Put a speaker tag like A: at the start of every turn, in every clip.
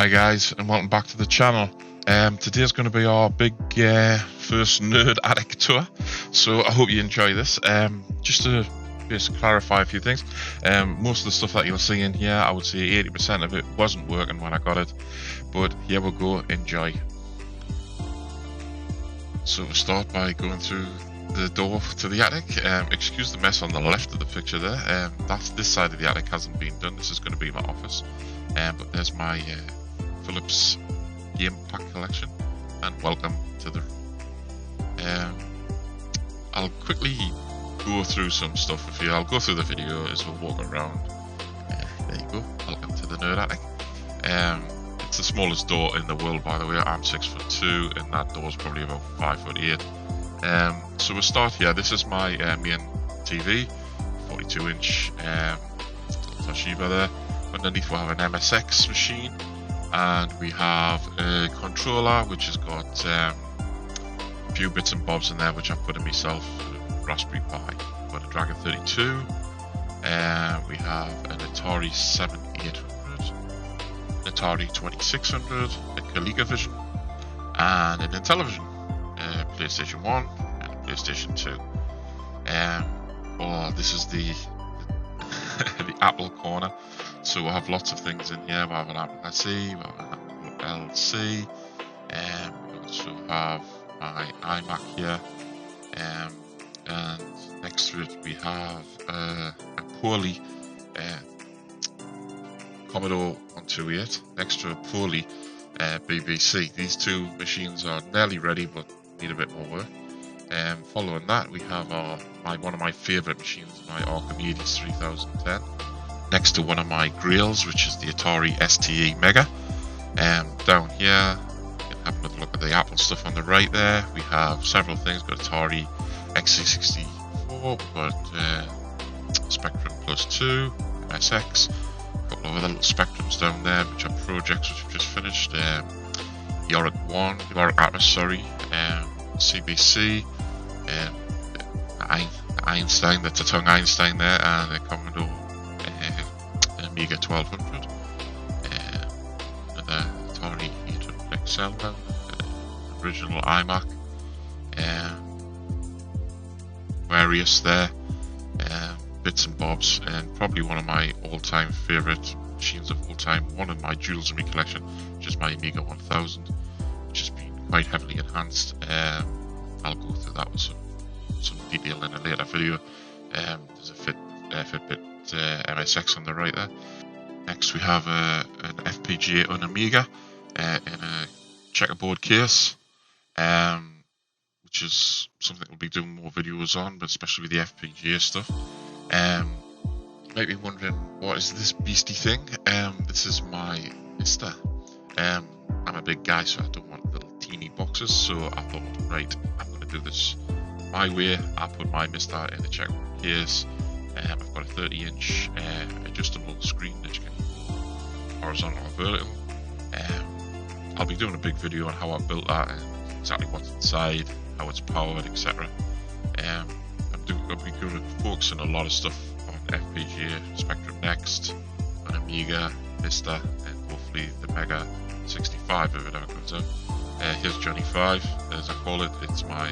A: Hi guys, and welcome back to the channel. Today's going to be our big first nerd attic tour, so I hope you enjoy this. Just to clarify a few things, most of the stuff that you'll see in here, I would say 80% of it wasn't working when I got it, but here we go, enjoy. So we'll start by going through the door to the attic. Excuse the mess on the left of the picture there. This side of the attic hasn't been done. This is going to be my office, but there's my Philips game pack collection, and welcome to the room. I'll quickly go through some stuff with you. I'll go through the video as we'll walk around. There you go, welcome to the nerd attic. It's the smallest door in the world, by the way. I'm 6'2", and that door's probably about 5'8". So we'll start here. This is my main TV, 42-inch Toshiba there. Underneath we have an MSX machine, and we have a controller which has got a few bits and bobs in there which I've put in myself. Raspberry Pi, got a Dragon 32, we have an Atari 7800, an Atari 2600, a ColecoVision, and an Intellivision, PlayStation 1 and a PlayStation 2. This is the the Apple corner. So we'll have lots of things in here. We'll have an Apple IC, we'll have an Apple LC, we also have my iMac here, and next to it we have a poorly Commodore 128 next to a poorly BBC. These two machines are nearly ready but need a bit more work. Following that we have one of my favourite machines, my Archimedes 3010. Next to one of my grails, which is the Atari STE Mega. Down here, you can have another look at the Apple stuff on the right there. We have several things. We've got Atari XC64, we've got Spectrum Plus 2, MSX, a couple of other little Spectrums down there, which are projects which we've just finished. Yorick Atmos, CBC, Einstein, the Tatung Einstein there, and the Commodore Amiga 1200, another Atari 800 XL now, original iMac, various there, bits and bobs, and probably one of my all-time favourite machines of all time, one of my jewels in my collection, which is my Amiga 1000, which has been quite heavily enhanced. I'll go through that with some detail in a later video. There's a Fitbit MSX on the right there. Next we have an FPGA on Amiga in a checkerboard case, which is something we'll be doing more videos on, but especially with the FPGA stuff. You might be wondering, what is this beastie thing? This is my Mister. I'm a big guy, so I don't want little teeny boxes, so I thought, right, I'm going to do this my way. I put my Mister in a checkerboard case. I've got a 30-inch adjustable screen that you can go horizontal or vertical. I'll be doing a big video on how I built that and exactly what's inside, how it's powered, etc. I'll be going to focus on a lot of stuff on FPGA, Spectrum next, on Amiga, Mister, and hopefully the Mega 65 if it ever comes out. Here's Johnny 5, as I call it. It's my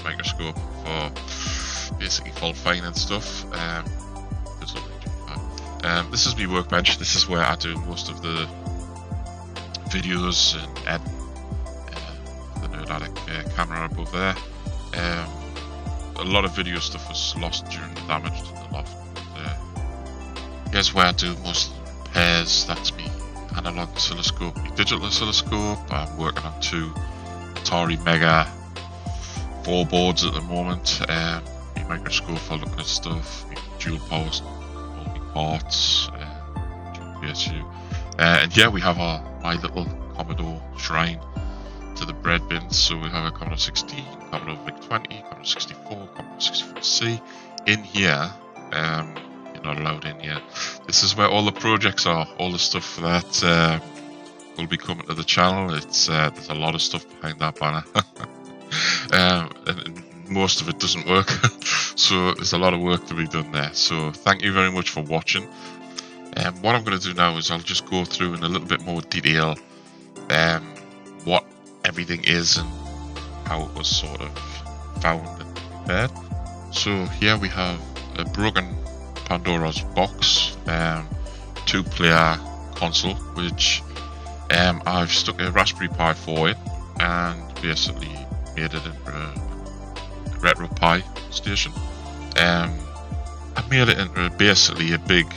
A: microscope for basically fault finding stuff. This is my workbench. This is where I do most of the videos and edit. The Nerd Attic camera above there. A lot of video stuff was lost during the damage to the loft. Here's where I do most of the repairs. That's me analog oscilloscope, my digital oscilloscope. I'm working on 2 Atari Mega 4 boards at the moment. My microscope for looking at stuff, my dual power, all my parts, dual PSU. And here we have my little Commodore shrine to the bread bins. So we have a Commodore 16, Commodore VIC-20, Commodore 64, Commodore 64C. In here, you're not allowed in here. This is where all the projects are, all the stuff that will be coming to the channel. There's a lot of stuff behind that banner. And most of it doesn't work, so there's a lot of work to be done there. So thank you very much for watching. What I'm going to do now is I'll just go through in a little bit more detail what everything is and how it was sort of found and prepared. So here we have a broken Pandora's box, 2-player console, which I've stuck a Raspberry Pi 4 in and basically made it into a Retro Pi station. I've made it into basically a big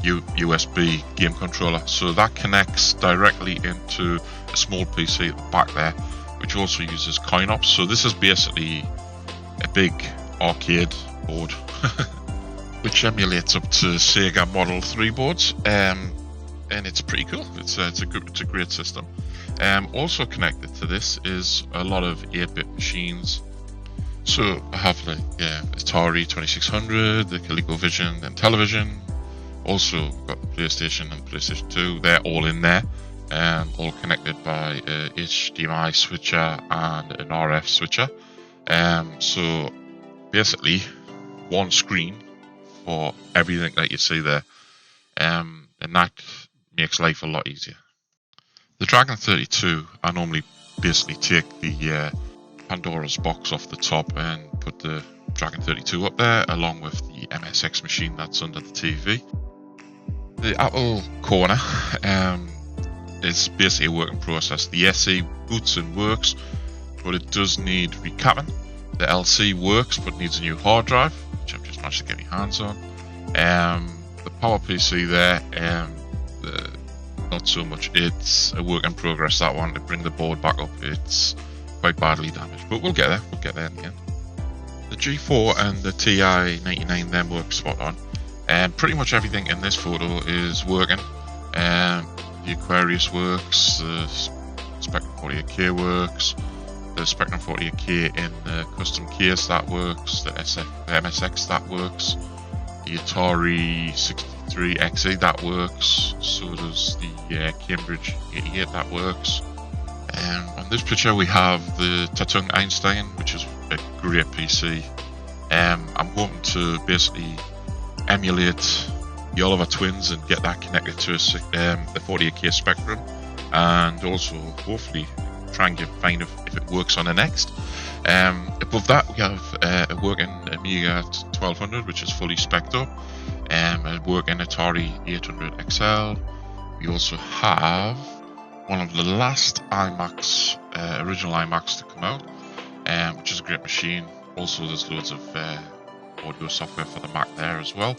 A: USB game controller, so that connects directly into a small PC at the back there, which also uses coin ops. So this is basically a big arcade board which emulates up to Sega Model 3 boards, and it's pretty cool. It's a great system. Also connected to this is a lot of 8-bit machines. So I have the Atari 2600, the ColecoVision and television. Also got the PlayStation and PlayStation 2. They're all in there, all connected by a HDMI switcher and an RF switcher. So basically one screen for everything that you see there, and that makes life a lot easier. The Dragon 32, I normally basically take the Pandora's box off the top and put the Dragon 32 up there, along with the MSX machine that's under the TV. The Apple corner is basically a working process. The SE boots and works, but it does need recapping. The LC works, but needs a new hard drive, which I've just managed to get my hands on. The Power PC there, not so much. It's a work in progress, that one. To bring the board back up, it's quite badly damaged, but we'll get there. We'll get there in the end. The G4 and the TI-99 then work spot on. Pretty much everything in this photo is working. The Aquarius works, the Spectrum 48K works, the Spectrum 48K in the custom case, that works, the MSX, that works, the Atari 63XE, that works, so does the Cambridge 88, that works. On this picture we have the Tatung Einstein, which is a great PC. I'm hoping to basically emulate the Oliver Twins and get that connected to the 48K Spectrum, and also hopefully try and find if it works on the next. Above that we have a working Amiga 1200, which is fully spec'd up, a working Atari 800 XL. We also have one of the last iMacs, original iMacs to come out, which is a great machine. Also there's loads of audio software for the Mac there as well.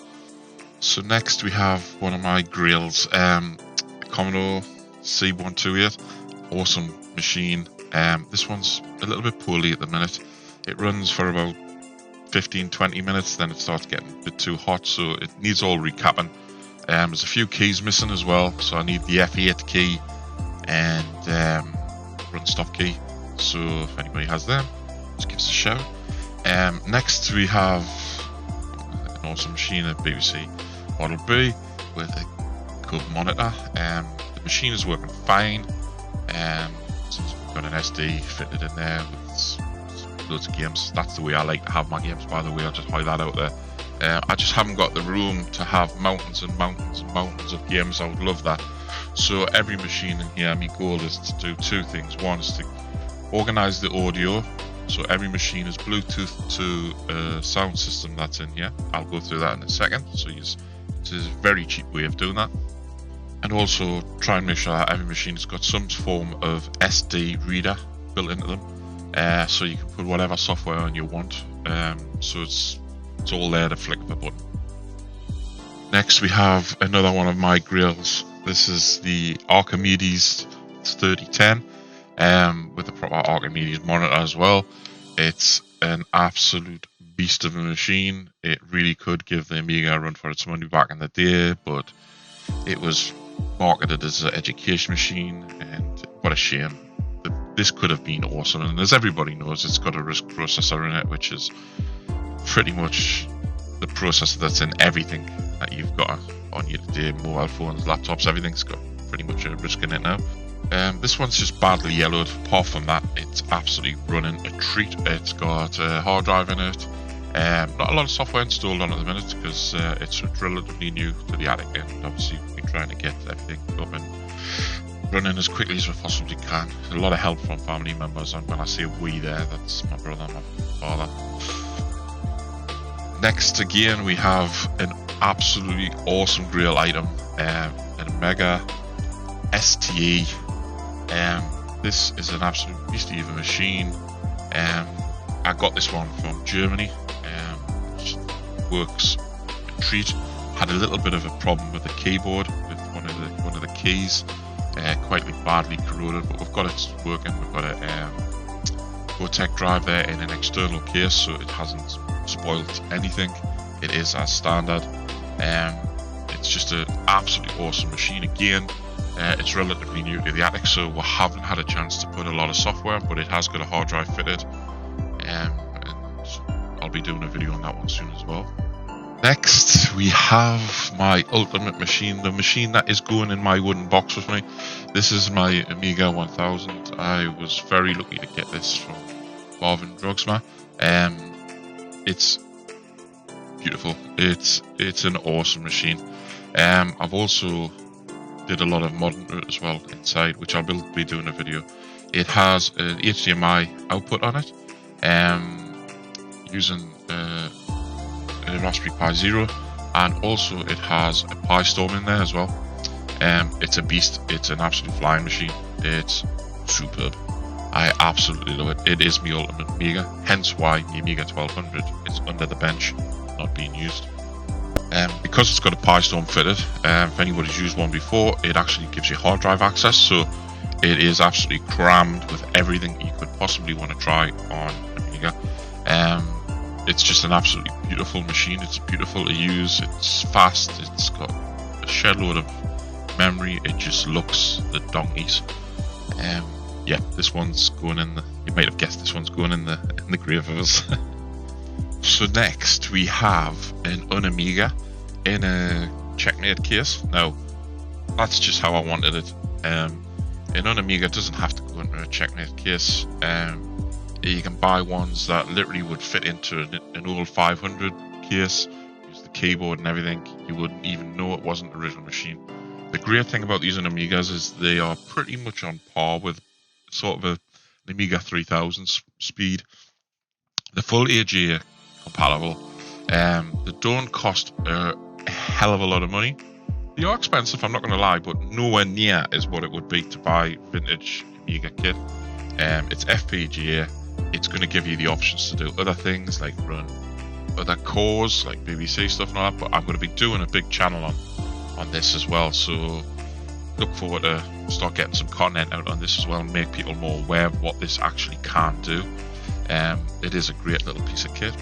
A: So next we have one of my grails, Commodore C128, awesome machine. This one's a little bit poorly at the minute. It runs for about 15-20 minutes, then it starts getting a bit too hot, so it needs all recapping. There's a few keys missing as well, so I need the F8 key and run stop key. So if anybody has them, just give us a shout. Next we have an awesome machine, a BBC Model B with a good monitor. The machine is working fine. So we've got an SD fitted in there with loads of games. That's the way I like to have my games, by the way. I'll just hide that out there. I just haven't got the room to have mountains and mountains and mountains of games. I would love that. So every machine in here, my goal is to do two things. One is to organize the audio, so every machine is Bluetooth to a sound system that's in here. I'll go through that in a second. So it's a very cheap way of doing that. And also try and make sure that every machine has got some form of SD reader built into them, so you can put whatever software on you want. So it's all there to flick of a button. Next we have another one of my grails. This is the Archimedes 3010, with a proper Archimedes monitor as well. It's an absolute beast of a machine. It really could give the Amiga a run for its money back in the day, but it was marketed as an education machine, and what a shame. This could have been awesome, and as everybody knows, it's got a RISC processor in it, which is pretty much the processor that's in everything that you've got on your today, mobile phones, laptops, everything's got pretty much a RISC in it now. This one's just badly yellowed. Apart from that, it's absolutely running a treat. It's got a hard drive in it, Not a lot of software installed on at the minute because it's relatively new to the attic, and obviously we're trying to get everything up and running as quickly as we possibly can. A lot of help from family members, and when I say we there, that's my brother and my father. Next again, we have an absolutely awesome grill item, an Omega STE. This is an absolute beastie of a machine. I got this one from Germany. Works a treat. Had a little bit of a problem with the keyboard, with one of the keys, quite badly corroded, but we've got it working. We've got a Vortec drive there in an external case, so it hasn't spoiled anything. It is as standard. It's just an absolutely awesome machine. Again, it's relatively new to the attic, so we haven't had a chance to put a lot of software, but it has got a hard drive fitted, and I'll be doing a video on that one soon as well. Next, we have my ultimate machine, the machine that is going in my wooden box with me. This is my Amiga 1000. I was very lucky to get this from Marvin Drugsma. It's beautiful. It's an awesome machine. I've also did a lot of modding to it as well inside, which I will be doing a video. It has an HDMI output on it, using a Raspberry Pi Zero, and also it has a Pi Storm in there as well. It's a beast. It's an absolute flying machine. It's superb. I absolutely love it. It is my ultimate Amiga, hence why the Amiga 1200 is under the bench, not being used. Because it's got a Pi Storm fitted, if anybody's used one before, it actually gives you hard drive access, so it is absolutely crammed with everything you could possibly want to try on Amiga. It's just an absolutely beautiful machine. It's beautiful to use. It's fast. It's got a shed load of memory. It just looks the donkeys. Yeah, this one's going in the. You might have guessed this one's going in the grave of us. So next we have an Unamiga in a Checkmate case. Now that's just how I wanted it. An Unamiga doesn't have to go into a Checkmate case. You can buy ones that literally would fit into an old 500 case, use the keyboard and everything. You wouldn't even know it wasn't the original machine. The great thing about these Unamigas is they are pretty much on par with sort of an Amiga 3000 speed. The full AGA compatible. They don't cost a hell of a lot of money. They are expensive, I'm not going to lie, but nowhere near is what it would be to buy vintage Amiga kit. It's FPGA. It's going to give you the options to do other things like run other cores like BBC stuff and all that, but I'm going to be doing a big channel on this as well, so look forward to start getting some content out on this as well and make people more aware of what this actually can do. It is a great little piece of kit.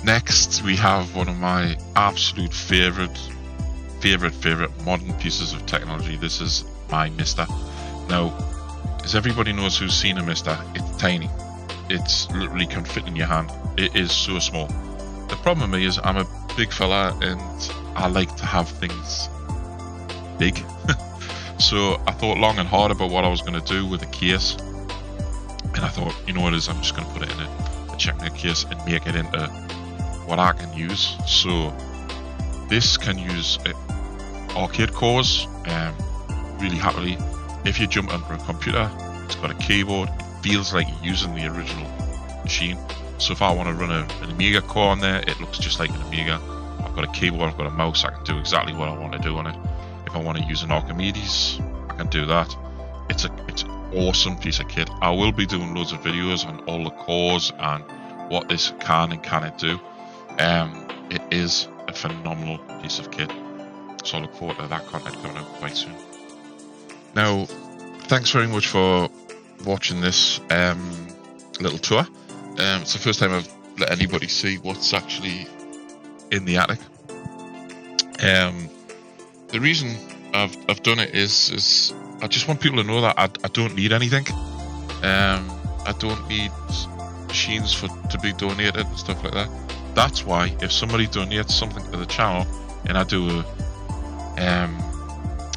A: Next we have one of my absolute favorite modern pieces of technology. This is my Mister. Now, as everybody knows who's seen a Mister, it's tiny. It's literally can fit in your hand. It is so small. The problem with me is I'm a big fella and I like to have things big. So I thought long and hard about what I was going to do with the case, and I thought, you know what it is, I'm just going to put it in a Checkmate case and make it into what I can use. So this can use arcade cores really happily. If you jump onto a computer, it's got a keyboard. It feels like you're using the original machine. So if I want to run an Amiga core on there, it looks just like an Amiga. I've got a keyboard, I've got a mouse, I can do exactly what I want to do on it. If I want to use an Archimedes, I can do that. It's an awesome piece of kit. I will be doing loads of videos on all the cores and what this can and cannot do. It is a phenomenal piece of kit. So I look forward to that content coming out quite soon. Now, thanks very much for watching this little tour. It's the first time I've let anybody see what's actually in the attic. The reason I've done it is I just want people to know that I don't need anything. I don't need machines to be donated and stuff like that. That's why if somebody donates something to the channel and I do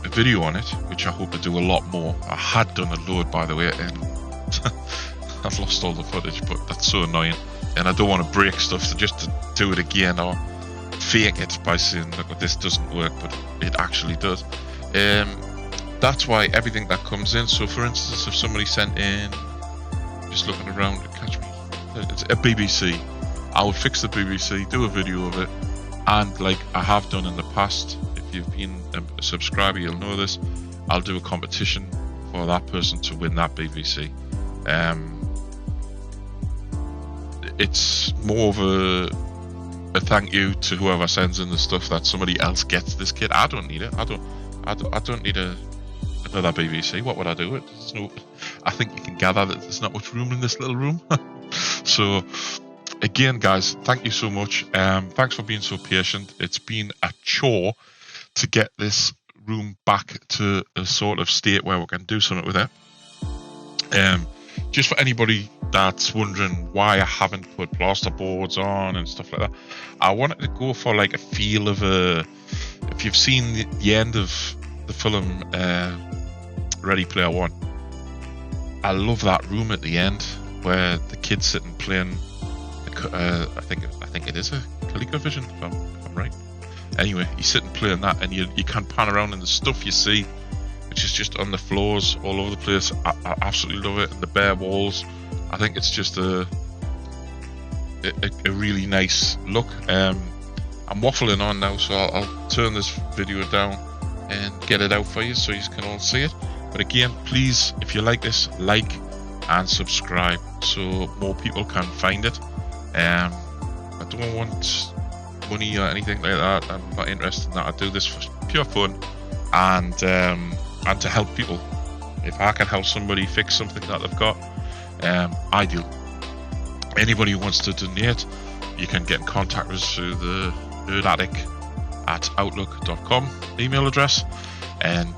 A: a video on it, which I hope to do a lot more. I had done a load, by the way, and I've lost all the footage, but that's so annoying. And I don't want to break stuff just to do it again or fake it by saying, look, this doesn't work, but it actually does. That's why everything that comes in, so for instance, if somebody sent in, just looking around to catch me, it's a BBC, I would fix the BBC, do a video of it, and like I have done in the past, if you've been a subscriber, you'll know this, I'll do a competition for that person to win that BBC. It's more of a thank you to whoever sends in the stuff that somebody else gets this kit. I don't need it. I don't need another BBC. What would I do with it? There's no. I think you can gather that there's not much room in this little room. So again, guys, thank you so much. Thanks for being so patient. It's been a chore to get this room back to a sort of state where we can do something with it. Just for anybody that's wondering why I haven't put plaster boards on and stuff like that, I wanted to go for like a feel of if you've seen the end of the film Ready Player One, I love that room at the end where the kid's sitting playing I think it is a ColecoVision, if I'm right. Anyway, he's sitting playing that, and you can pan around and the stuff you see, which is just on the floors all over the place. I absolutely love it, and the bare walls. I think it's just a really nice look. I'm waffling on now, so I'll turn this video down and get it out for you so you can all see it. But again, please, if you like this, like and subscribe so more people can find it. I don't want money or anything like that. I'm not interested in that. I do this for pure fun and to help people. If I can help somebody fix something that they've got, I do. Anybody who wants to donate, you can get in contact with us through the nerdattic@outlook.com email address. And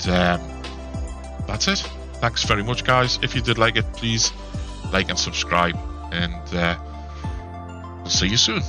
A: that's it. Thanks very much, guys. If you did like it, please like and subscribe, and I'll see you soon.